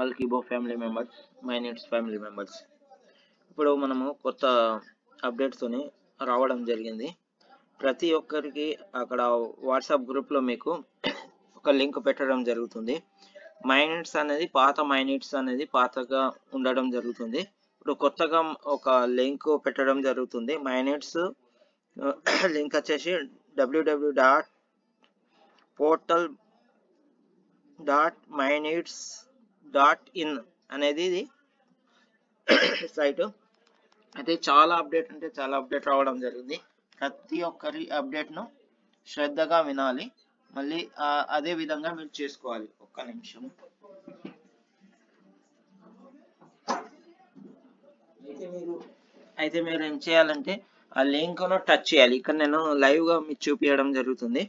All కీబో family members, my needs family members. ఇప్పుడు మనము కొత్త అప్డేట్స్తోని రావడం జరిగింది. ప్రతి ఒక్కరికి అక్కడ వాట్సాప్ గ్రూప్లో మీకు ఒక లింక్ పెట్టడం జరుగుతుంది. మై నీడ్స్ అనేది పాతగా ఉండడం జరుగుతుంది. ఇప్పుడు కొత్తగా ఒక లింక్ పెట్టడం జరుగుతుంది. మై నీడ్స్ లింక్ వచ్చేసి www.portal.myneeds.in అనేది ఇది సైట్. అయితే చాలా అప్డేట్ రావడం జరిగింది. ప్రతి ఒక్కరి అప్డేట్ను శ్రద్ధగా వినాలి, మళ్ళీ అదే విధంగా మీరు చేసుకోవాలి. ఒక్క నిమిషం. అయితే మీరు ఏం చేయాలంటే ఆ లింక్ను టచ్ చేయాలి. ఇక్కడ నేను లైవ్గా మీకు చూపించడం జరుగుతుంది.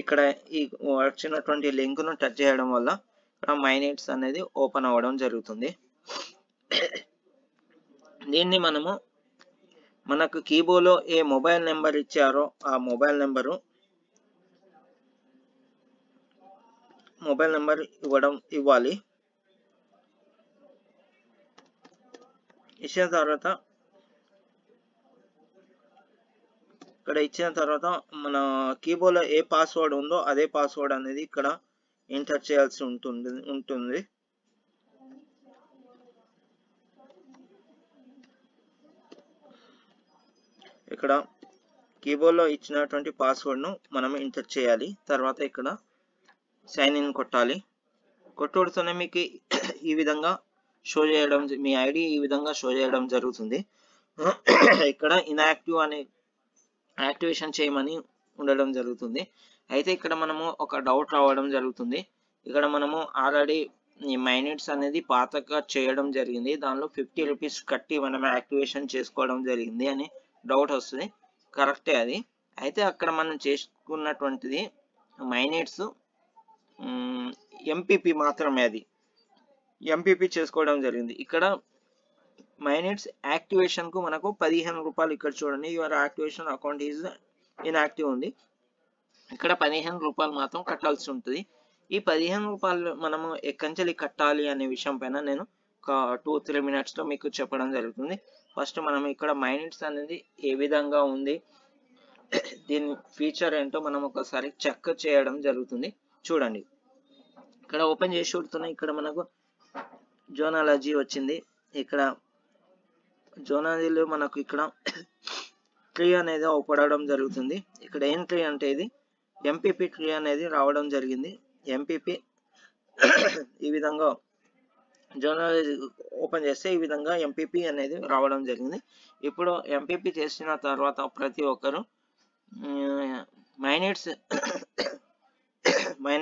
ఇక్కడ ఈ వచ్చినటువంటి లింక్ను టచ్ చేయడం వల్ల ఇక్కడ మై నీడ్స్ అనేది ఓపెన్ అవ్వడం జరుగుతుంది. దీన్ని మనకు కీబోర్డ్లో ఏ మొబైల్ నెంబర్ ఇచ్చారో ఆ మొబైల్ నెంబర్ ఇవ్వాలి. ఇచ్చిన తర్వాత మన కీబోర్డ్లో ఏ పాస్వర్డ్ ఉందో అదే పాస్వర్డ్ అనేది ఇక్కడ ఎంటర్ చేయాల్సి ఉంటుంది. ఇక్కడ కీబోర్డ్లో ఇచ్చినటువంటి పాస్వర్డ్ను మనం ఎంటర్ చేయాలి. తర్వాత ఇక్కడ సైన్ ఇన్ కొట్టాలి. కొట్టుడుతోనే మీకు ఈ విధంగా షో చేయడం, మీ ఐడి ఈ విధంగా షో చేయడం జరుగుతుంది. ఇక్కడ ఇన్యాక్టివ్ అనే యాక్టివేషన్ చేయమని ఉండడం జరుగుతుంది. అయితే ఇక్కడ మనము ఒక డౌట్ రావడం జరుగుతుంది. ఇక్కడ మనము ఆల్రెడీ ఈ మై నీడ్స్ అనేది పాతగా చేయడం జరిగింది, దానిలో 50 రూపీస్ కట్టి మనం యాక్టివేషన్ చేసుకోవడం జరిగింది అని డౌట్ వస్తుంది. కరెక్టే అది. అయితే అక్కడ మనం చేసుకున్నటువంటిది మై నీడ్స్ ఎంపీపీ మాత్రమే, అది ఎంపీపీ చేసుకోవడం జరిగింది. ఇక్కడ మై నీడ్స్ యాక్టివేషన్ కు మనకు 15 రూపాయలు, ఇక్కడ చూడండి your activation account is inactive ఉంది. ఇక్కడ 15 రూపాయలు మాత్రం కట్టాల్సి ఉంటుంది. ఈ 15 రూపాయలు మనము ఎక్కడి కట్టాలి అనే విషయం పైన నేను ఒక 2-3 మినిట్స్లో మీకు చెప్పడం జరుగుతుంది. ఫస్ట్ మనం ఇక్కడ మై నీడ్స్ అనేది ఏ విధంగా ఉంది, దీని ఫీచర్ ఏంటో మనం ఒకసారి చెక్ చేయడం జరుగుతుంది. చూడండి, ఇక్కడ ఓపెన్ చేసి చూడుతున్నాయి. ఇక్కడ మనకు జోనాలజీ వచ్చింది. ఇక్కడ జోనాలజీలో మనకు ఇక్కడ ట్రీ అనేది అవపడడం జరుగుతుంది. ఇక్కడ ఏం ట్రీ అంటే ఇది ఎంపీపీ ట్రీ అనేది రావడం జరిగింది. ఎంపీపీ ఈ విధంగా జోనాలజీ ఓపెన్ చేస్తే ఈ విధంగా ఎంపీపీ అనేది రావడం జరిగింది. ఇప్పుడు ఎంపీపీ చేసిన తర్వాత ప్రతి ఒక్కరు మై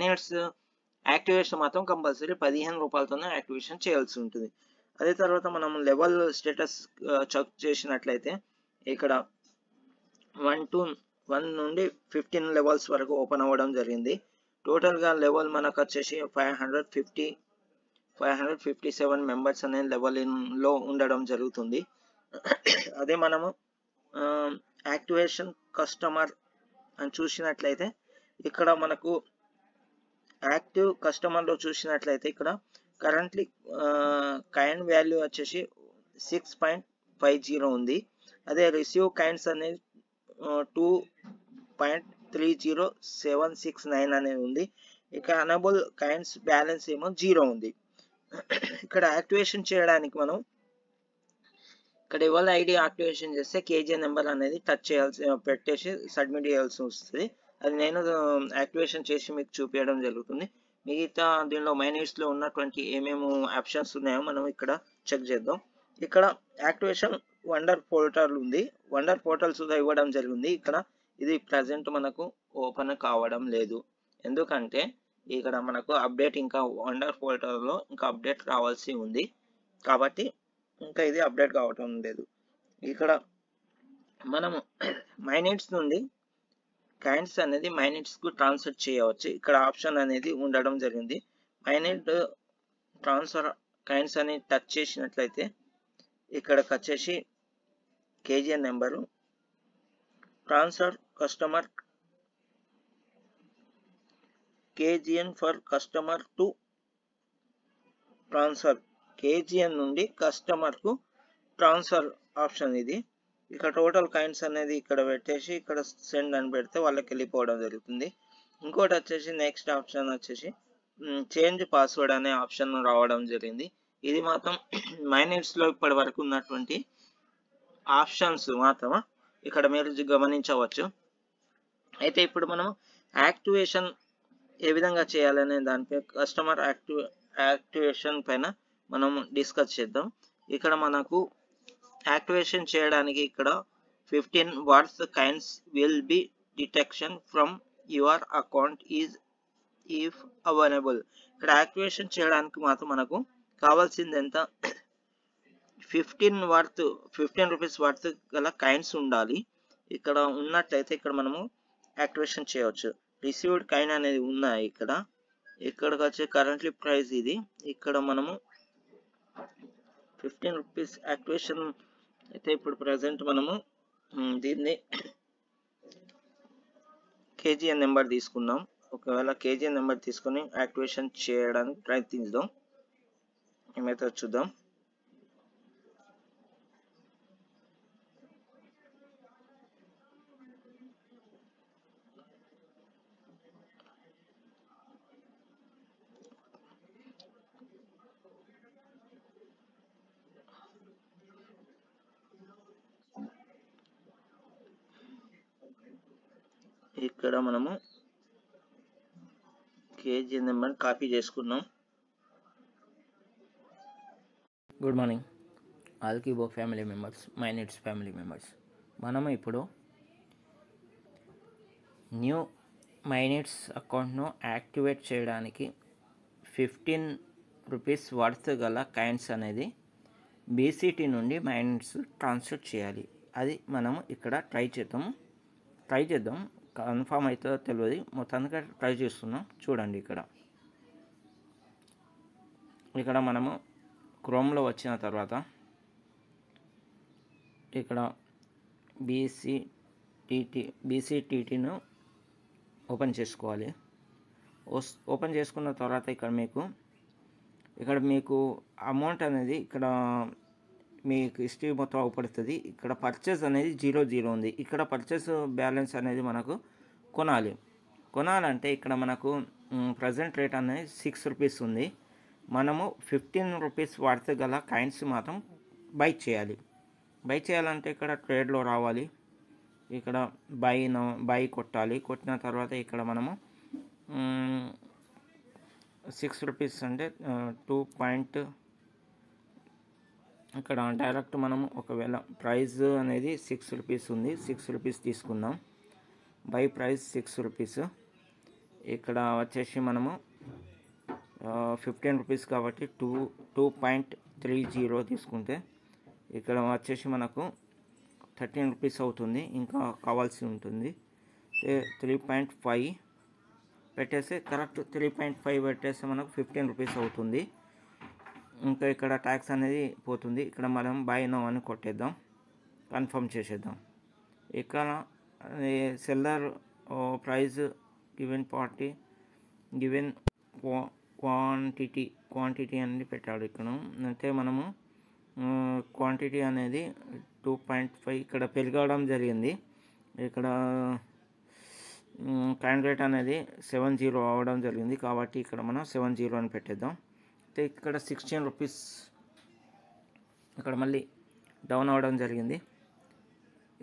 నీడ్స్ యాక్టివేషన్ మాత్రం కంపల్సరీ 15 రూపాయలతోనే యాక్టివేషన్ చేయాల్సి ఉంటుంది. అదే తర్వాత మనం లెవెల్ స్టేటస్ చెక్ చేసినట్లయితే ఇక్కడ 1 నుండి 15 లెవెల్స్ వరకు ఓపెన్ అవ్వడం జరిగింది. టోటల్గా లెవెల్ మనకు వచ్చేసి 557 మెంబర్స్ అనే లెవెల్లో ఉండడం జరుగుతుంది. అదే మనము యాక్టివేషన్ కస్టమర్ అని చూసినట్లయితే ఇక్కడ మనకు యాక్టివ్ కస్టమర్లో చూసినట్లయితే ఇక్కడ కరెంట్లీ కాయిన్ వాల్యూ వచ్చేసి 6.50 ఉంది. అదే రిసీవ్ కాయిన్స్ అనేది 2.30769 అనేది ఉంది. ఇక అనబుల్ కాయిన్స్ బ్యాలెన్స్ ఏమో 0 ఉంది. ఇక్కడ యాక్టివేషన్ చేయడానికి మనం ఇక్కడ ఇవాళ ఐడి యాక్టివేషన్ చేస్తే కేజీ నెంబర్ అనేది టచ్ పెట్టేసి సబ్మిట్ చేయాల్సి వస్తుంది. అది నేను యాక్టివేషన్ చేసి మీకు చూపించడం జరుగుతుంది. మిగతా దీనిలో మై నీడ్స్లో ఉన్నటువంటి ఏమేమి ఆప్షన్స్ ఉన్నాయో మనం ఇక్కడ చెక్ చేద్దాం. ఇక్కడ యాక్టివేషన్ వండర్ పోర్టల్ ఉంది. వండర్ పోర్టల్ సుధా ఇవ్వడం జరిగింది. ఇక్కడ ఇది ప్రజెంట్ మనకు ఓపెన్ కావడం లేదు, ఎందుకంటే ఇక్కడ మనకు అప్డేట్ ఇంకా వండర్ పోర్టల్లో ఇంకా అప్డేట్ రావాల్సి ఉంది కాబట్టి ఇంకా ఇది అప్డేట్ కావటం లేదు. ఇక్కడ మనము మై నీడ్స్ నుండి కాయిన్స్ అనేది మై నీడ్స్కు ట్రాన్స్ఫర్ చేయవచ్చు. ఇక్కడ ఆప్షన్ అనేది ఉండడం జరిగింది. మై నీడ్ ట్రాన్స్ఫర్ కాయిన్స్ అని టచ్ చేసినట్లయితే ఇక్కడికి వచ్చేసి KGN number transfer customer KGN for customer to transfer KGN నుండి కస్టమర్కు ట్రాన్స్ఫర్ ఆప్షన్ ఇది. ఇక్కడ టోటల్ కాయిన్స్ అనేది ఇక్కడ పెట్టేసి ఇక్కడ సెండ్ అని పెడితే వాళ్ళకి వెళ్ళిపోవడం జరుగుతుంది. ఇంకోటి వచ్చేసి నెక్స్ట్ ఆప్షన్ వచ్చేసి చేంజ్ పాస్వర్డ్ అనే ఆప్షన్ రావడం జరిగింది. ఇది మాత్రం మైనెట్స్లో ఇప్పటి వరకు ఉన్నటువంటి ఆప్షన్స్ మాత్రమే ఇక్కడ మీరు గమనించవచ్చు. అయితే ఇప్పుడు మనం యాక్టివేషన్ ఏ విధంగా చేయాలనే దానిపై కస్టమర్ యాక్టివేషన్ పైన మనం డిస్కస్ చేద్దాం. ఇక్కడ మనకు యాక్టివేషన్ చేయడానికి ఇక్కడ 15 watts coins will be detection from your account is if available. ఇక్కడ యాక్టివేషన్ చేయడానికి మాత్రం మనకు కావాల్సింది ఎంత, 15 రూపీస్ వర్త్ గల కాయిన్స్ ఉండాలి. ఇక్కడ ఉన్నట్లయితే ఇక్కడ మనము యాక్టివేషన్ చేయవచ్చు. రిసీవ్డ్ కాయిన్ అనేది ఉన్నాయి. ఇక్కడికి వచ్చే కరెంట్లీ ప్రైస్ ఇది. ఇక్కడ మనము 15 రూపీస్ యాక్టివేషన్ అయితే ఇప్పుడు ప్రజెంట్ మనము దీన్ని కేజీఎన్ నెంబర్ తీసుకుందాం. ఒకవేళ కేజీఎన్ నెంబర్ తీసుకొని యాక్టివేషన్ చేయడానికి ప్రయత్నిద్దాం. ఏమైతే చూద్దాం. ఇక్కడ మనము కేజీ నెంబర్ కాపీ చేసుకున్నాం. గుడ్ మార్నింగ్ ఆల్ కీబో ఫ్యామిలీ మెంబర్స్, మైనెట్స్ ఫ్యామిలీ మెంబర్స్. మనము ఇప్పుడు న్యూ మైనెట్స్ అకౌంట్ను యాక్టివేట్ చేయడానికి 15 రూపీస్ వర్త్ గల కాయిన్స్ అనేది బీసీటీ నుండి మైనెట్స్ ట్రాన్స్ఫర్ చేయాలి. అది మనము ఇక్కడ ట్రై చేద్దాం. కన్ఫామ్ అవుతుందో తెలియదు, మొత్తానికి ట్రై చేస్తున్నాం. చూడండి, ఇక్కడ మనము క్రోమ్లో వచ్చిన తర్వాత ఇక్కడ బీసీటీను ఓపెన్ చేసుకోవాలి. ఓపెన్ చేసుకున్న తర్వాత ఇక్కడ మీకు అమౌంట్ అనేది ఇక్కడ మీకు హిస్టరీ మొత్తం అవపడుతుంది. ఇక్కడ పర్చేస్ అనేది 0 ఉంది. ఇక్కడ పర్చేస్ బ్యాలెన్స్ అనేది మనకు కొనాలంటే ఇక్కడ మనకు ప్రజెంట్ రేట్ అనేది 6 రూపీస్ ఉంది. మనము 15 రూపీస్ వర్త్ గల కాయిన్స్ మాత్రం బై చేయాలంటే ఇక్కడ ట్రేడ్లో రావాలి. ఇక్కడ బై కొట్టాలి. కొట్టిన తర్వాత ఇక్కడ మనము 6 రూపీస్ అంటే 2. ఇక్కడ డైరెక్ట్ మనము ఒకవేళ ప్రైస్ అనేది 6 రూపీస్ ఉంది, 6 రూపీస్ తీసుకుందాం. By price 6 rupees. ఇక్కడ వచ్చేసి మనము 15 రూపీస్ కాబట్టి 2.30 తీసుకుంటే ఇక్కడ వచ్చేసి మనకు 13 రూపీస్ అవుతుంది. ఇంకా కావాల్సి ఉంటుంది 3.5 పెట్టేస్తే కరెక్ట్ 3.5 పెట్టేస్తే మనకు 15 రూపీస్ అవుతుంది. ఇంకా ఇక్కడ ట్యాక్స్ అనేది పోతుంది. ఇక్కడ మనం బై నౌ అని కొట్టేద్దాం, కన్ఫర్మ్ చేసేద్దాం. ఇక్కడ సెల్లర్ ప్రైస్ గివెన్ క్వాంటిటీ అనేది పెట్టాడు. ఇక్కడ అయితే మనము క్వాంటిటీ అనేది 2.5 ఇక్కడ పెరగడం జరిగింది. ఇక్కడ కాయిన్ రేట్ అనేది 70 అవ్వడం జరిగింది కాబట్టి ఇక్కడ మనం 70 అని పెట్టేద్దాం. అయితే ఇక్కడ 16 రూపీస్ ఇక్కడ మళ్ళీ డౌన్ అవ్వడం జరిగింది.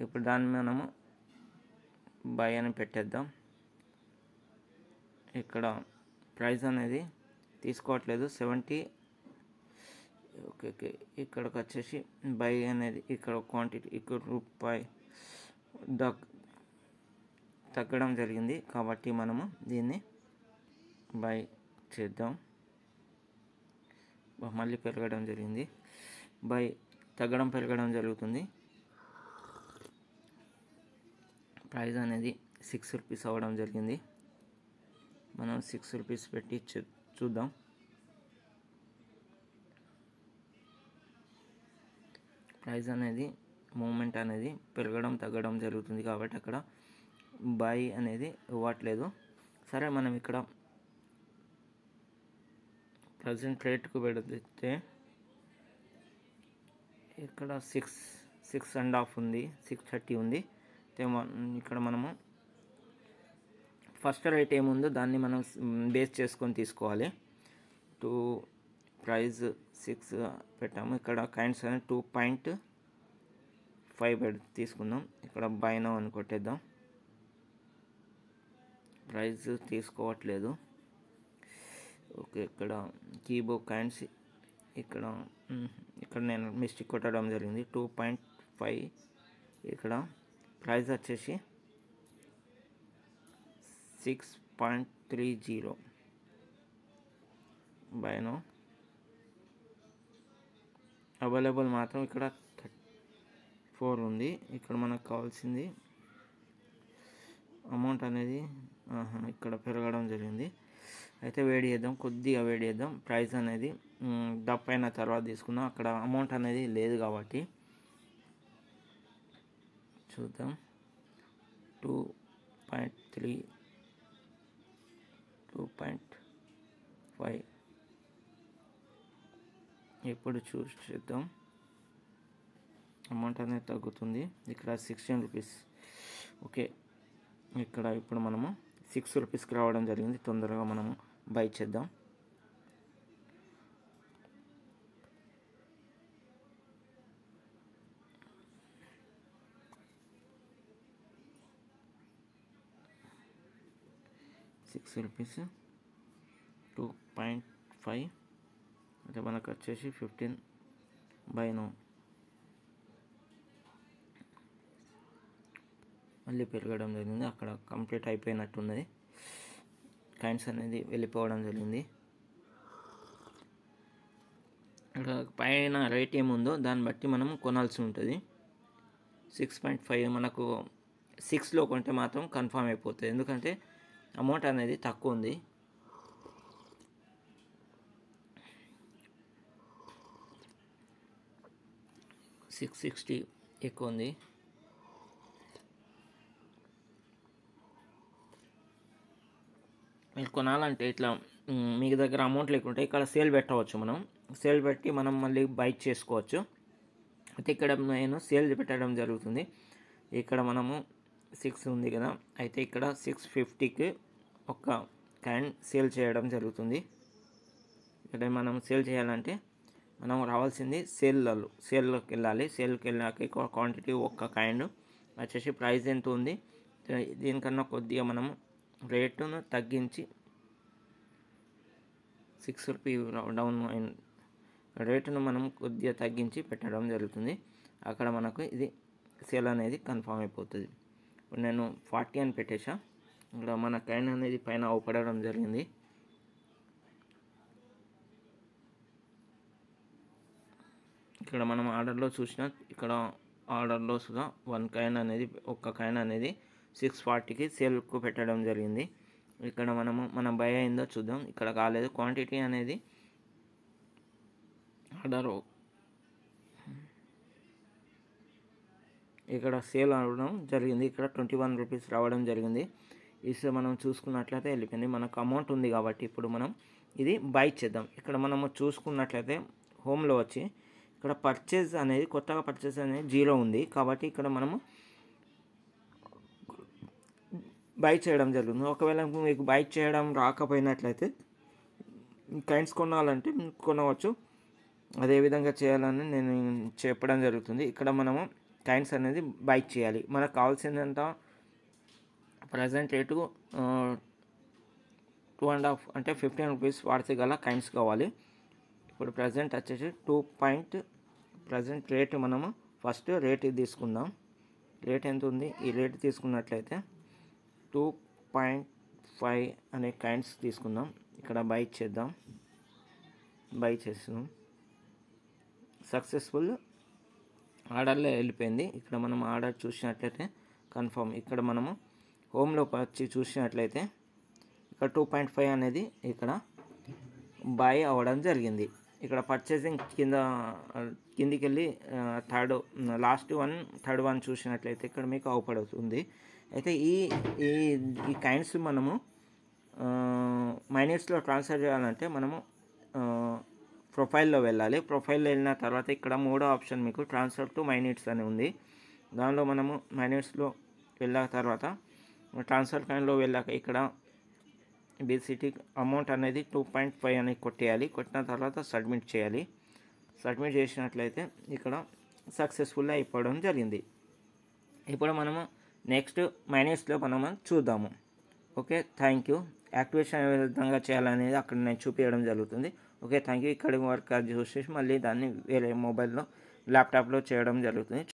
ఇప్పుడు దాన్ని మనము బై అని పెట్టేద్దాం. ఇక్కడ ప్రైస్ అనేది తీసుకోవట్లేదు 70. ఓకే. ఇక్కడికి వచ్చేసి బై అనేది ఇక్కడ క్వాంటిటీ ఇక్కడ రూపాయి తగ్గడం జరిగింది కాబట్టి మనము దీన్ని బై చేద్దాం. మళ్ళీ పెరగడం జరిగింది, బై పెరగడం జరుగుతుంది. ప్రైస్ అనేది 6 రూపీస్ అవ్వడం జరిగింది. మనం 6 రూపీస్ పెట్టి చూద్దాం. ప్రైస్ అనేది మూమెంట్ అనేది పెరగడం తగ్గడం జరుగుతుంది కాబట్టి అక్కడ బై అనేది ఇవ్వట్లేదు. సరే, మనం ఇక్కడ ప్రజెంట్ రేట్కు పెడితే ఇక్కడ 6.5 ఉంది, 630 ఉంది. ఇక్కడ మనము ఫస్ట్ రేట్ ఏముందో దాన్ని మనం బేస్ చేసుకొని తీసుకోవాలి. ప్రైస్ 6 పెట్టాము. ఇక్కడ కైండ్స్ అనేది 2.5 తీసుకుందాం. ఇక్కడ బై నౌ అని కొట్టేద్దాం. ప్రైస్ తీసుకోవట్లేదు. ఓకే, ఇక్కడ కీబోర్డ్ కైండ్స్ ఇక్కడ నేను మిస్టేక్ కొట్టడం జరిగింది. 2.5 ఇక్కడ ప్రైస్ వచ్చేసి 6.30 బై నౌ. అవైలబుల్ మాత్రం ఇక్కడ 4 ఉంది. ఇక్కడ మనకు కావాల్సింది అమౌంట్ అనేది ఇక్కడ పెరగడం జరిగింది. అయితే వేడి చేద్దాం, కొద్దిగా వేడి చేద్దాం. ప్రైస్ అనేది డప్ అయిన తర్వాత తీసుకుందాం. అక్కడ అమౌంట్ అనేది లేదు కాబట్టి చూద్దాం. 2.3 2.5 ఇప్పుడు చూద్దాం. అమౌంట్ అనేది తగ్గుతుంది. ఇక్కడ 16 రూపీస్. ఓకే, ఇక్కడ ఇప్పుడు మనము 6 రూపీస్కి రావడం జరిగింది. తొందరగా మనము బై చేద్దాం. ₹6 2.5 అంటే మనకు వచ్చేసి 15 బై నౌ. మళ్ళీ పెరగడం జరిగింది. అక్కడ కంప్లీట్ అయిపోయినట్టున్నది. కైండ్స్ అనేది వెళ్ళిపోవడం జరిగింది. ఇక్కడ పైన రేట్ ఏముందో దాన్ని బట్టి మనం కొనాల్సి ఉంటుంది. 6.5 మనకు 6లో కొంటే మాత్రం కన్ఫామ్ అయిపోతుంది. ఎందుకంటే అమౌంట్ అనేది తక్కువ ఉంది. $660 ఎక్కువ ఉంది. మీరు కొనాలంటే ఇట్లా మీ దగ్గర అమౌంట్ లేకుంటే ఇక్కడ సేల్ పెట్టవచ్చు. మనం సేల్ పెట్టి మనం మళ్ళీ బై చేసుకోవచ్చు. అయితే ఇక్కడ నేను సేల్ పెట్టడం జరుగుతుంది. ఇక్కడ మనము 6 ఉంది కదా, అయితే ఇక్కడ 650కి ఒక క్యాన్ సేల్ చేయడం జరుగుతుంది. ఇక్కడ మనం సేల్ చేయాలంటే మనం రావాల్సింది సేల్లోకి వెళ్ళాలి. సేల్కి వెళ్ళాక క్వాంటిటీ ఒక్క కాయిన్ వచ్చేసి ప్రైస్ ఎంత ఉంది దీనికన్నా కొద్దిగా మనం రేటును తగ్గించి ₹6 డౌన్ రేటును మనం కొద్దిగా తగ్గించి పెట్టడం జరుగుతుంది. అక్కడ మనకు ఇది సేల్ అనేది కన్ఫామ్ అయిపోతుంది. ఇప్పుడు నేను 40 అని పెట్టేసా. ఇక్కడ మన కాయిన్ అనేది పైన అవపడడం జరిగింది. ఇక్కడ మనం ఆర్డర్లో చూసిన ఇక్కడ ఆర్డర్లో సుగా ఒక్క కాయిన్ అనేది 640కి సేల్కు పెట్టడం జరిగింది. ఇక్కడ మనం బై అయిందో చూద్దాం. ఇక్కడ కాలేదు. క్వాంటిటీ అనేది ఆర్డర్ ఇక్కడ సేల్ అవడం జరిగింది. ఇక్కడ ₹21 రావడం జరిగింది. ఇది మనం చూసుకున్నట్లయితే వెళ్ళిపోయింది. మనకు అమౌంట్ ఉంది కాబట్టి ఇప్పుడు మనం ఇది బై చేద్దాం. ఇక్కడ మనము చూసుకున్నట్లయితే హోమ్లో వచ్చి ఇక్కడ కొత్తగా పర్చేజ్ అనేది 0 ఉంది కాబట్టి ఇక్కడ మనము బై చేయడం జరుగుతుంది. ఒకవేళ మీకు బై చేయడం రాకపోయినట్లయితే కైండ్స్ కొనాలంటే కొనవచ్చు. అదే విధంగా చేయాలని నేను చెప్పడం జరుగుతుంది. ఇక్కడ మనము కైండ్స్ అనేది బై చేయాలి. మనకు కావాల్సిందంత ప్రజెంట్ రేటు 2.5 అంటే ₹15 వాడితే గల కైండ్స్ కావాలి. ఇప్పుడు ప్రజెంట్ వచ్చేసి ప్రజెంట్ రేటు మనము ఫస్ట్ రేట్ తీసుకుందాం. రేట్ ఎంత ఉంది? ఈ రేట్ తీసుకున్నట్లయితే 2.5 అనే కైండ్స్ తీసుకుందాం. ఇక్కడ బై చేద్దాం. బై చేస్తున్నాం. సక్సెస్ఫుల్ ఆర్డర్లో వెళ్ళిపోయింది. ఇక్కడ మనం ఆర్డర్ చూసినట్లయితే కన్ఫర్మ్. ఇక్కడ మనము హోమ్లో వచ్చి చూసినట్లయితే ఇక్కడ 2.5 అనేది ఇక్కడ బై అవ్వడం జరిగింది. ఇక్కడ పర్చేసింగ్ కిందికి వెళ్ళి థర్డ్ వన్ చూసినట్లయితే ఇక్కడ మీకు అవపడుతుంది. అయితే ఈ కైండ్స్ మనము మైనస్లో ట్రాన్స్ఫర్ చేయాలంటే మనము ప్రొఫైల్లో వెళ్ళాలి. ప్రొఫైల్లో వెళ్ళిన తర్వాత ఇక్కడ మూడో ఆప్షన్ మీకు ట్రాన్స్ఫర్ టు మైనిట్స్ అని ఉంది. దానిలో మనము మైనిట్స్లో వెళ్ళిన తర్వాత ట్రాన్స్ఫర్ కాయిన్లో వెళ్ళాక ఇక్కడ బీసీటీ అమౌంట్ అనేది 2.5 అని కొట్టేయాలి. కొట్టిన తర్వాత సబ్మిట్ చేయాలి. సబ్మిట్ చేసినట్లయితే ఇక్కడ సక్సెస్ఫుల్ అయిపోవడం జరిగింది. ఇప్పుడు మనము నెక్స్ట్ మైనిట్స్లో మనము చూద్దాము. Okay, thank you. యాక్టివేషన్ ఏ విధంగా చేయాలనేది అక్కడ నేను చూపించడం జరుగుతుంది. Okay, thank you. ఇక్కడి వరకు చూసేసి మళ్ళీ దాన్ని వేరే మొబైల్లో ల్యాప్టాప్లో చేయడం జరుగుతుంది.